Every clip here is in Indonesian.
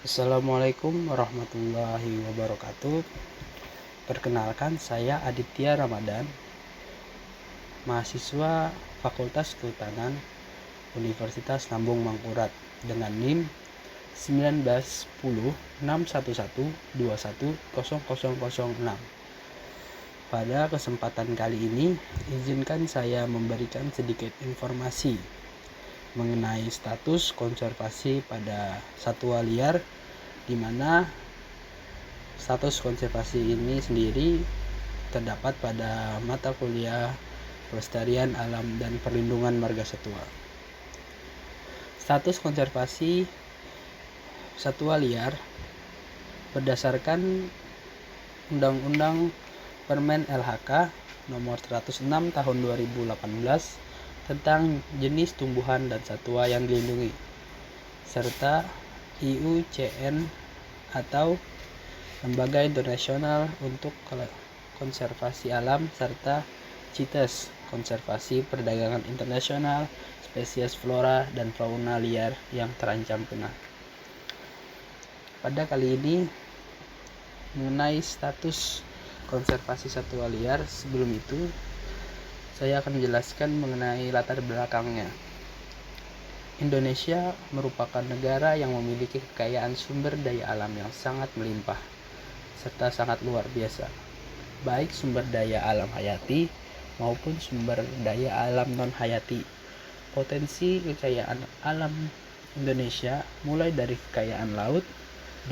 Assalamualaikum warahmatullahi wabarakatuh. Perkenalkan, saya Aditya Ramadan, mahasiswa Fakultas Kehutanan Universitas Lambung Mangkurat dengan NIM 19106112100006. Pada kesempatan kali ini, izinkan saya memberikan sedikit informasi mengenai status konservasi pada satwa liar, di mana status konservasi ini sendiri terdapat pada mata kuliah Pelestarian Alam dan Perlindungan Marga Satwa. Status konservasi satwa liar berdasarkan Undang-Undang Permen LHK nomor 106 tahun 2018 tentang jenis tumbuhan dan satwa yang dilindungi, serta IUCN atau Lembaga Internasional untuk Konservasi Alam, serta CITES, Konservasi Perdagangan Internasional Spesies Flora dan Fauna Liar yang terancam punah. Pada kali ini mengenai status konservasi satwa liar, sebelum itu saya akan menjelaskan mengenai latar belakangnya. Indonesia merupakan negara yang memiliki kekayaan sumber daya alam yang sangat melimpah serta sangat luar biasa, baik sumber daya alam hayati maupun sumber daya alam non-hayati. Potensi kekayaan alam Indonesia mulai dari kekayaan laut,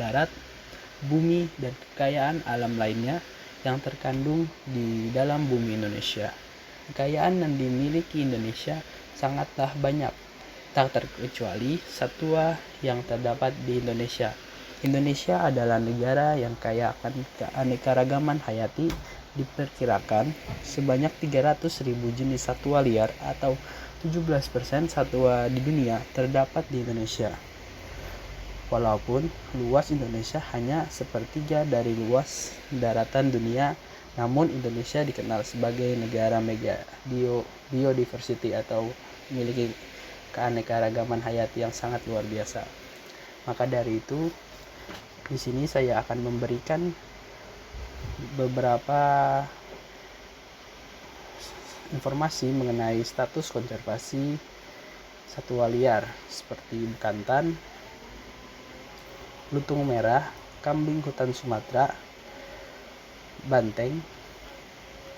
darat, bumi, dan kekayaan alam lainnya yang terkandung di dalam bumi Indonesia. Kekayaan yang dimiliki Indonesia sangatlah banyak, tak terkecuali satwa yang terdapat di Indonesia. Indonesia adalah negara yang kaya akan keanekaragaman hayati. Diperkirakan sebanyak 300.000 jenis satwa liar atau 17% satwa di dunia terdapat di Indonesia. Walaupun luas Indonesia hanya sepertiga dari luas daratan dunia, namun Indonesia dikenal sebagai negara mega biodiversity atau memiliki keanekaragaman hayati yang sangat luar biasa. Maka dari itu, di sini saya akan memberikan beberapa informasi mengenai status konservasi satwa liar seperti bekantan, lutung merah, kambing hutan Sumatera, banteng,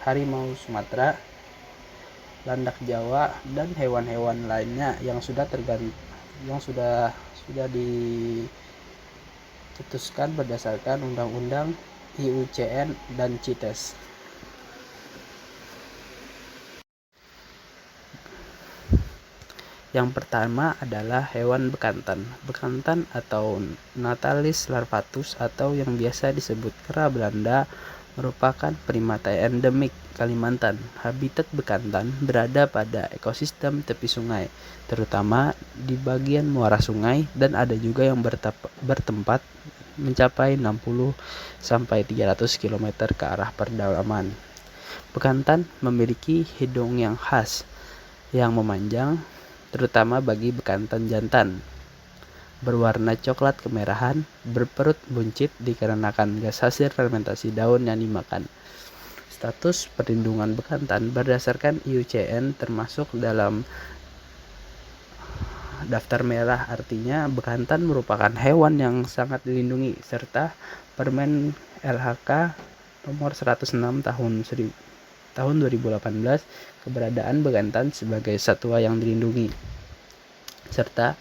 harimau Sumatera, landak Jawa, dan hewan-hewan lainnya yang sudah diputuskan berdasarkan Undang-Undang IUCN dan CITES. Yang pertama adalah hewan bekantan. Bekantan atau Natalis larvatus atau yang biasa disebut kera Belanda merupakan primata endemik Kalimantan. Habitat bekantan berada pada ekosistem tepi sungai, terutama di bagian muara sungai, dan ada juga yang bertempat mencapai 60 sampai 300 km ke arah pedalaman. Bekantan memiliki hidung yang khas yang memanjang, terutama bagi bekantan jantan, berwarna coklat kemerahan, berperut buncit dikarenakan gas hasil fermentasi daun yang dimakan. Status perlindungan bekantan berdasarkan IUCN termasuk dalam daftar merah, artinya bekantan merupakan hewan yang sangat dilindungi, serta Permen LHK nomor 106 tahun 2018 keberadaan bekantan sebagai satwa yang dilindungi, serta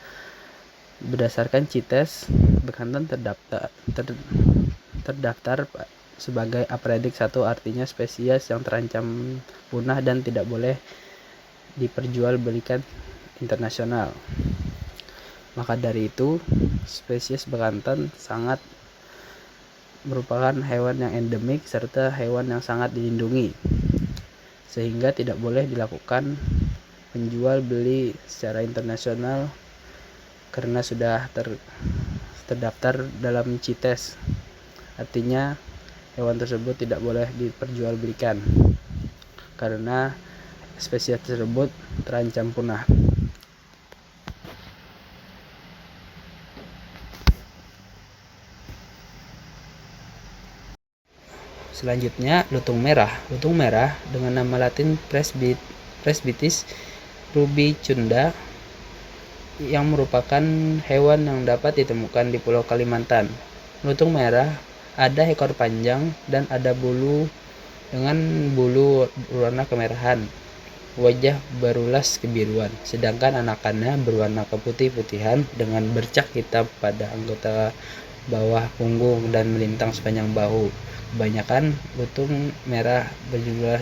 berdasarkan CITES, bekantan terdaftar sebagai apredik 1, artinya spesies yang terancam punah dan tidak boleh diperjualbelikan internasional. Maka dari itu, spesies bekantan sangat merupakan hewan yang endemik serta hewan yang sangat dilindungi, sehingga tidak boleh dilakukan penjual beli secara internasional karena sudah terdaftar dalam CITES. Artinya hewan tersebut tidak boleh diperjualbelikan karena spesies tersebut terancam punah. Selanjutnya, lutung merah. Lutung merah dengan nama latin Presbytis rubicunda yang merupakan hewan yang dapat ditemukan di Pulau Kalimantan. Lutung merah ada ekor panjang dan ada bulu dengan bulu berwarna kemerahan. Wajah berulas kebiruan, sedangkan anakannya berwarna keputih-putihan dengan bercak hitam pada anggota bawah punggung dan melintang sepanjang bahu. Kebanyakan lutung merah berjumlah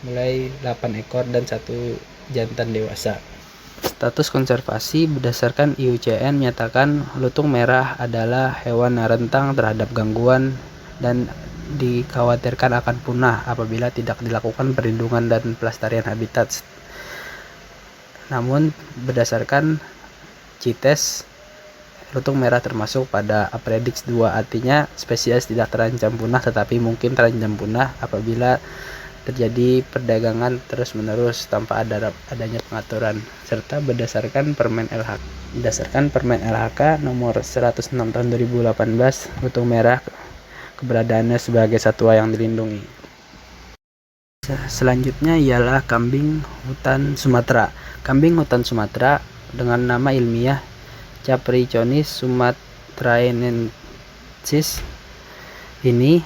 mulai 8 ekor dan 1 jantan dewasa. Status konservasi berdasarkan IUCN menyatakan lutung merah adalah hewan rentang terhadap gangguan dan dikhawatirkan akan punah apabila tidak dilakukan perlindungan dan pelestarian habitat. Namun berdasarkan CITES, lutung merah termasuk pada Apredix 2, artinya spesies tidak terancam punah tetapi mungkin terancam punah apabila terjadi perdagangan terus-menerus tanpa adanya pengaturan, serta berdasarkan Permen LHK nomor 106 tahun 2018, lutung merah keberadaannya sebagai satwa yang dilindungi. Selanjutnya ialah kambing hutan Sumatera. Kambing hutan Sumatera dengan nama ilmiah Capricornis sumatraensis ini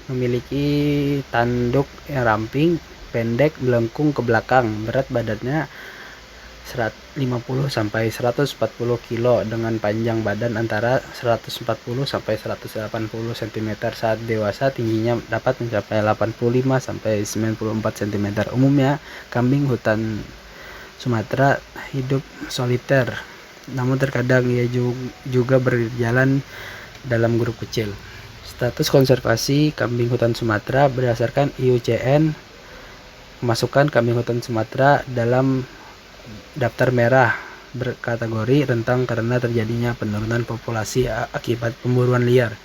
memiliki tanduk yang ramping, pendek, melengkung ke belakang. Berat badannya 50 sampai 140 kg dengan panjang badan antara 140 sampai 180 cm. Saat dewasa tingginya dapat mencapai 85 sampai 94 cm. Umumnya kambing hutan Sumatera hidup soliter, namun terkadang ia juga berjalan dalam grup kecil. Status konservasi kambing hutan Sumatera berdasarkan IUCN memasukkan kambing hutan Sumatera dalam daftar merah berkategori rentan karena terjadinya penurunan populasi akibat pemburuan liar.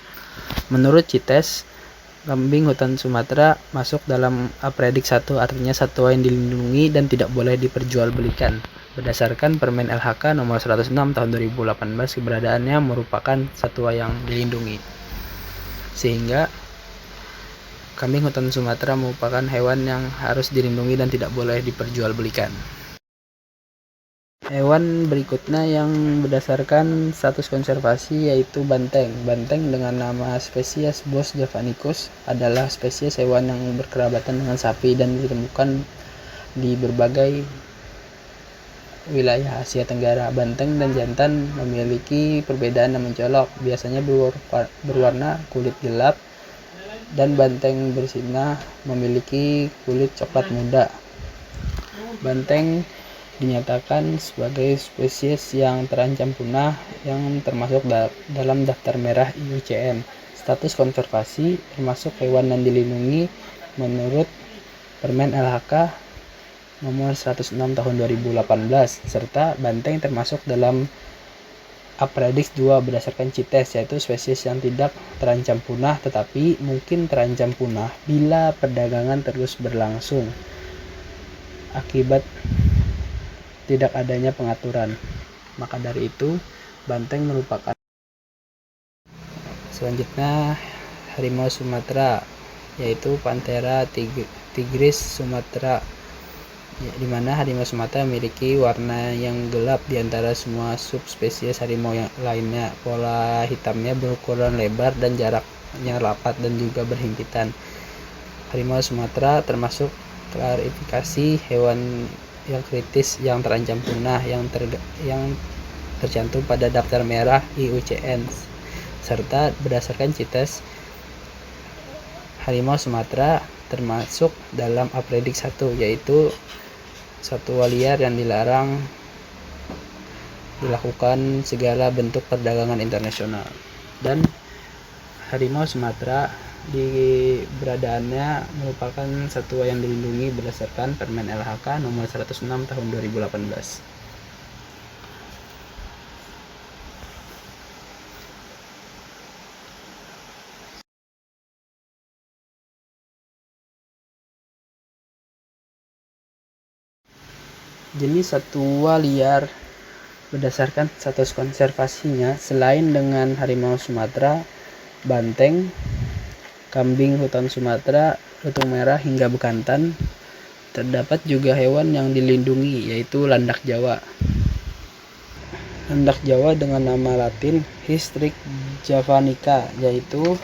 Menurut CITES, kambing hutan Sumatera masuk dalam Apredix 1, artinya satwa yang dilindungi dan tidak boleh diperjualbelikan. Berdasarkan Permen LHK nomor 106 tahun 2018, keberadaannya merupakan satwa yang dilindungi. Sehingga kambing hutan Sumatera merupakan hewan yang harus dilindungi dan tidak boleh diperjualbelikan. Hewan berikutnya yang berdasarkan status konservasi yaitu banteng. Banteng dengan nama spesies Bos javanicus adalah spesies hewan yang berkerabatan dengan sapi dan ditemukan di berbagai wilayah Asia Tenggara. Banteng dan jantan memiliki perbedaan yang mencolok, biasanya berwarna kulit gelap, dan banteng bersina memiliki kulit coklat muda. Banteng dinyatakan sebagai spesies yang terancam punah yang termasuk dalam daftar merah IUCN. Status konservasi termasuk hewan yang dilindungi menurut Permen LHK nomor 106 tahun 2018, serta banteng termasuk dalam Apredix 2 berdasarkan CITES, yaitu spesies yang tidak terancam punah tetapi mungkin terancam punah bila perdagangan terus berlangsung akibat tidak adanya pengaturan. Maka dari itu, banteng merupakan. Selanjutnya, harimau Sumatera, yaitu Panthera tigris Sumatera, di mana harimau Sumatera memiliki warna yang gelap di antara semua subspesies harimau yang lainnya. Pola hitamnya berukuran lebar dan jaraknya rapat dan juga berhimpitan. Harimau Sumatera termasuk klasifikasi hewan yang kritis yang terancam punah yang tercantum pada daftar merah IUCN, serta berdasarkan CITES harimau Sumatera termasuk dalam Apredix 1, yaitu satwa liar yang dilarang dilakukan segala bentuk perdagangan internasional. Dan harimau Sumatera beradaannya merupakan satwa yang dilindungi berdasarkan Permen LHK nomor 106 tahun 2018. Jenis satwa liar berdasarkan status konservasinya selain dengan harimau Sumatera, banteng, kambing hutan Sumatera, lutung merah hingga bekantan. Terdapat juga hewan yang dilindungi, yaitu landak Jawa. Landak Jawa dengan nama latin Hystrix javanica, yaitu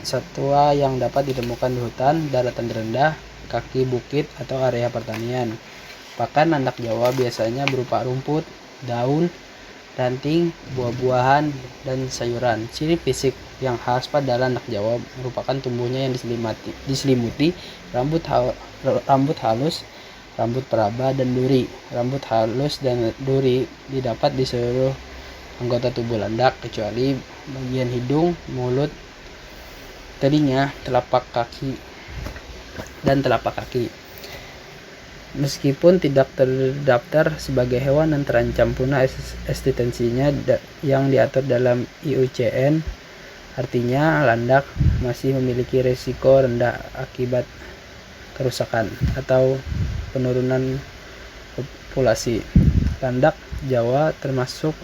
satwa yang dapat ditemukan di hutan, daratan rendah, kaki bukit, atau area pertanian. Pakan landak Jawa biasanya berupa rumput, daun, ranting, buah-buahan, dan sayuran. Ciri fisik yang khas pada landak Jawa merupakan tubuhnya yang diselimuti rambut halus, rambut peraba, dan duri. Rambut halus dan duri didapat di seluruh anggota tubuh landak kecuali bagian hidung, mulut, telinga, telapak kaki, dan telapak kaki. Meskipun tidak terdaftar sebagai hewan yang terancam punah eksistensinya yang diatur dalam IUCN, artinya landak masih memiliki risiko rendah akibat kerusakan atau penurunan populasi. Landak Jawa termasuk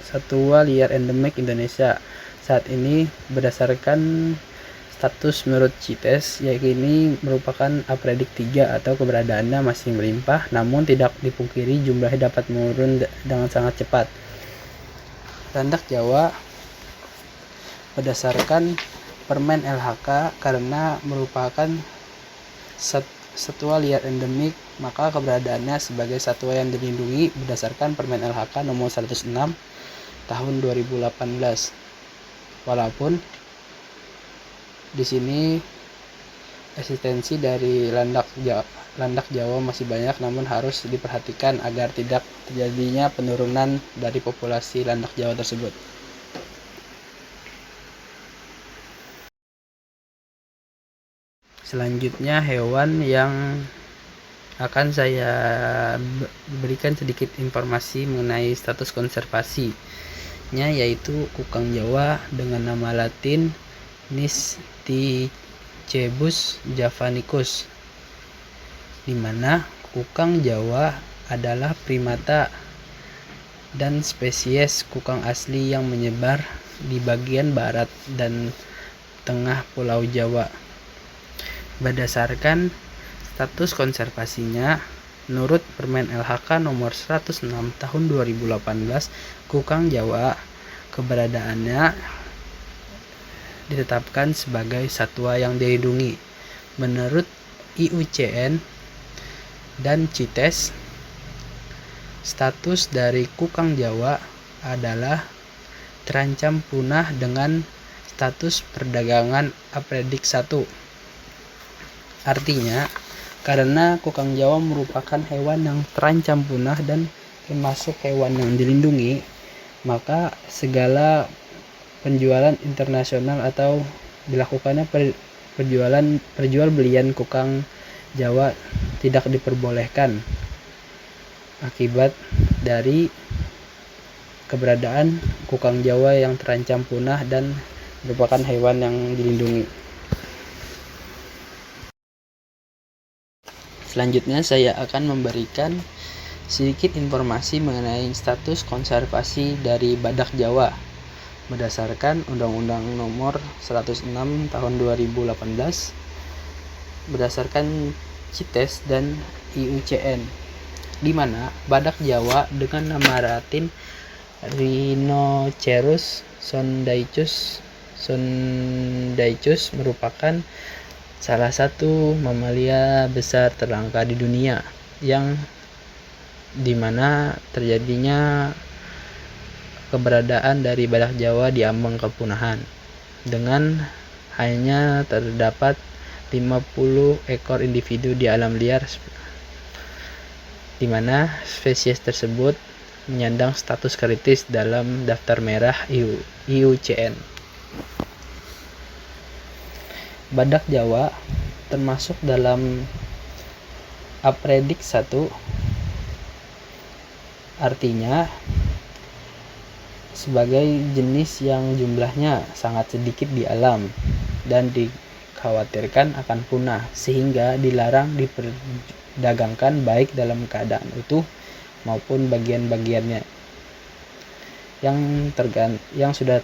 satwa liar endemik Indonesia saat ini berdasarkan status menurut CITES, yakini merupakan apredik 3 atau keberadaannya masih melimpah, namun tidak dipungkiri jumlahnya dapat menurun dengan sangat cepat. Landak Jawa berdasarkan Permen LHK karena merupakan satwa liar endemik, maka keberadaannya sebagai satwa yang dilindungi berdasarkan Permen LHK nomor 106 tahun 2018. Walaupun di sini eksistensi dari landak Jawa masih banyak, namun harus diperhatikan agar tidak terjadinya penurunan dari populasi landak Jawa tersebut. Selanjutnya hewan yang akan saya berikan sedikit informasi mengenai status konservasinya, yaitu kukang Jawa dengan nama latin Nisticebus javanicus, di mana kukang Jawa adalah primata dan spesies kukang asli yang menyebar di bagian barat dan tengah Pulau Jawa. Berdasarkan status konservasinya, menurut Permen LHK nomor 106 tahun 2018, kukang Jawa keberadaannya ditetapkan sebagai satwa yang dilindungi. Menurut IUCN dan CITES, status dari kukang Jawa adalah terancam punah dengan status perdagangan apredik 1. Artinya, karena kukang Jawa merupakan hewan yang terancam punah dan termasuk hewan yang dilindungi, maka segala penjualan internasional atau dilakukannya perjualbelian kukang Jawa tidak diperbolehkan akibat dari keberadaan kukang Jawa yang terancam punah dan merupakan hewan yang dilindungi. Selanjutnya saya akan memberikan sedikit informasi mengenai status konservasi dari badak Jawa berdasarkan Undang-Undang Nomor 106 Tahun 2018, berdasarkan CITES dan IUCN, di mana badak Jawa dengan nama latin Rhinoceros sondaicus merupakan salah satu mamalia besar terlangka di dunia, yang dimana terjadinya keberadaan dari badak Jawa di ambang kepunahan, dengan hanya terdapat 50 ekor individu di alam liar, di mana spesies tersebut menyandang status kritis dalam daftar merah IUCN. Badak Jawa termasuk dalam apredik 1, artinya sebagai jenis yang jumlahnya sangat sedikit di alam dan dikhawatirkan akan punah, sehingga dilarang diperdagangkan baik dalam keadaan utuh maupun bagian-bagiannya yang sudah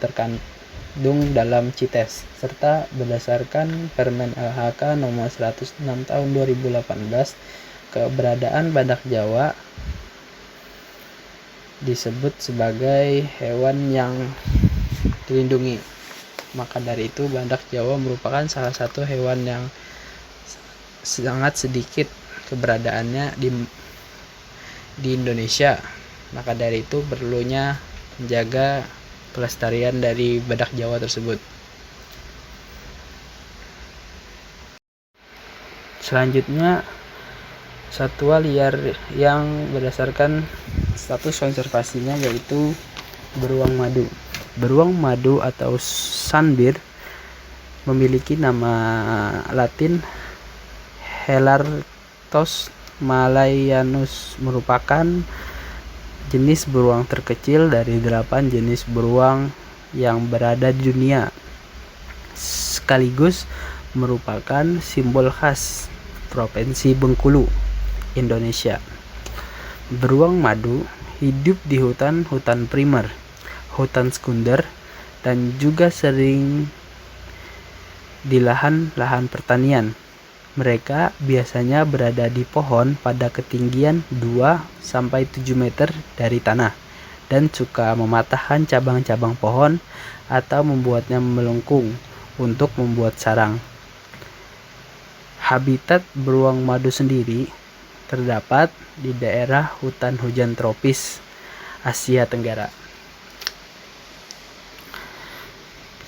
dalam CITES, serta berdasarkan Permen LHK nomor 106 tahun 2018, keberadaan badak Jawa disebut sebagai hewan yang dilindungi. Maka dari itu badak Jawa merupakan salah satu hewan yang sangat sedikit keberadaannya di Indonesia. Maka dari itu perlunya menjaga pelestarian dari badak Jawa tersebut. Selanjutnya, satwa liar yang berdasarkan status konservasinya yaitu beruang madu. Beruang madu atau sunbird memiliki nama Latin Helarctos malayanus, merupakan jenis beruang terkecil dari 8 jenis beruang yang berada di dunia, sekaligus merupakan simbol khas Provinsi Bengkulu, Indonesia. Beruang madu hidup di hutan primer, hutan sekunder, dan juga sering di lahan-lahan pertanian. Mereka biasanya berada di pohon pada ketinggian 2-7 meter dari tanah dan suka mematahkan cabang-cabang pohon atau membuatnya melengkung untuk membuat sarang. Habitat beruang madu sendiri terdapat di daerah hutan hujan tropis Asia Tenggara.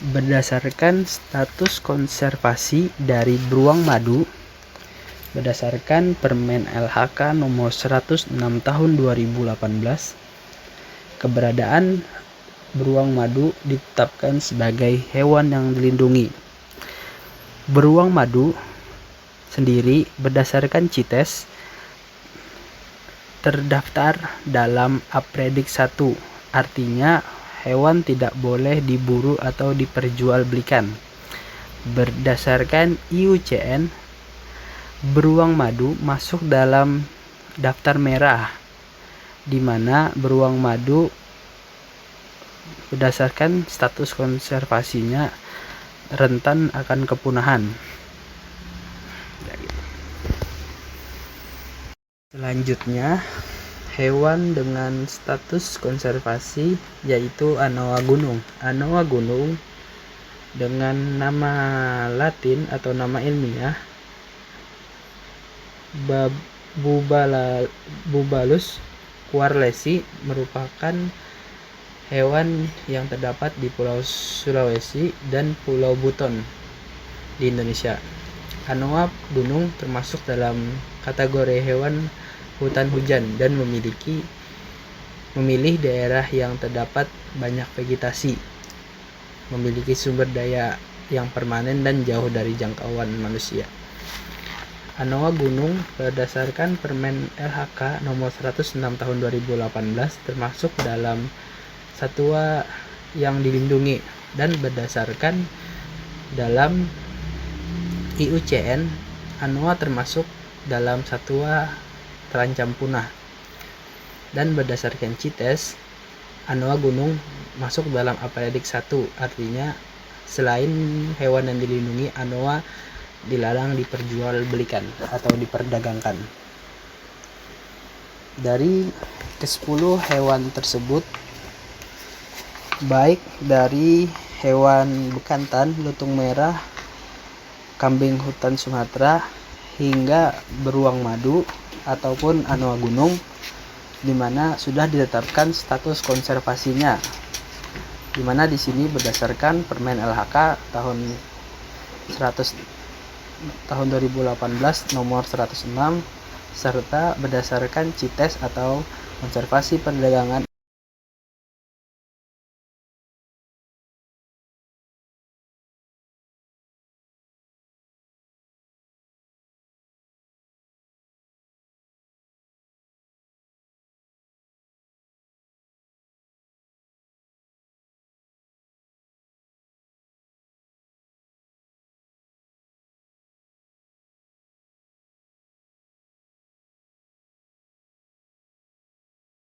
Berdasarkan status konservasi dari beruang madu, berdasarkan Permen LHK nomor 106 tahun 2018, keberadaan beruang madu ditetapkan sebagai hewan yang dilindungi. Beruang madu sendiri berdasarkan CITES terdaftar dalam Apredik 1, artinya hewan tidak boleh diburu atau diperjualbelikan. Berdasarkan IUCN, beruang madu masuk dalam daftar merah, di mana beruang madu berdasarkan status konservasinya rentan akan kepunahan. Selanjutnya, hewan dengan status konservasi yaitu anoa gunung. Anoa gunung dengan nama Latin atau nama ilmiah Bubalus quarlesi merupakan hewan yang terdapat di Pulau Sulawesi dan Pulau Buton di Indonesia. Anoa gunung termasuk dalam kategori hewan hutan hujan dan memilih daerah yang terdapat banyak vegetasi, memiliki sumber daya yang permanen dan jauh dari jangkauan manusia. Anoa gunung berdasarkan Permen LHK nomor 106 tahun 2018 termasuk dalam satwa yang dilindungi, dan berdasarkan dalam IUCN, anoa termasuk dalam satwa terancam punah, dan berdasarkan CITES, anoa gunung masuk dalam Apredik 1, artinya selain hewan yang dilindungi, anoa dilarang diperjualbelikan atau diperdagangkan. Dari ke-10 hewan tersebut, baik dari hewan bekantan, lutung merah, kambing hutan Sumatera, hingga beruang madu ataupun anoa gunung, di mana sudah ditetapkan status konservasinya, di mana di sini berdasarkan Permen LHK tahun 2018 nomor 106 serta berdasarkan CITES atau konservasi perdagangan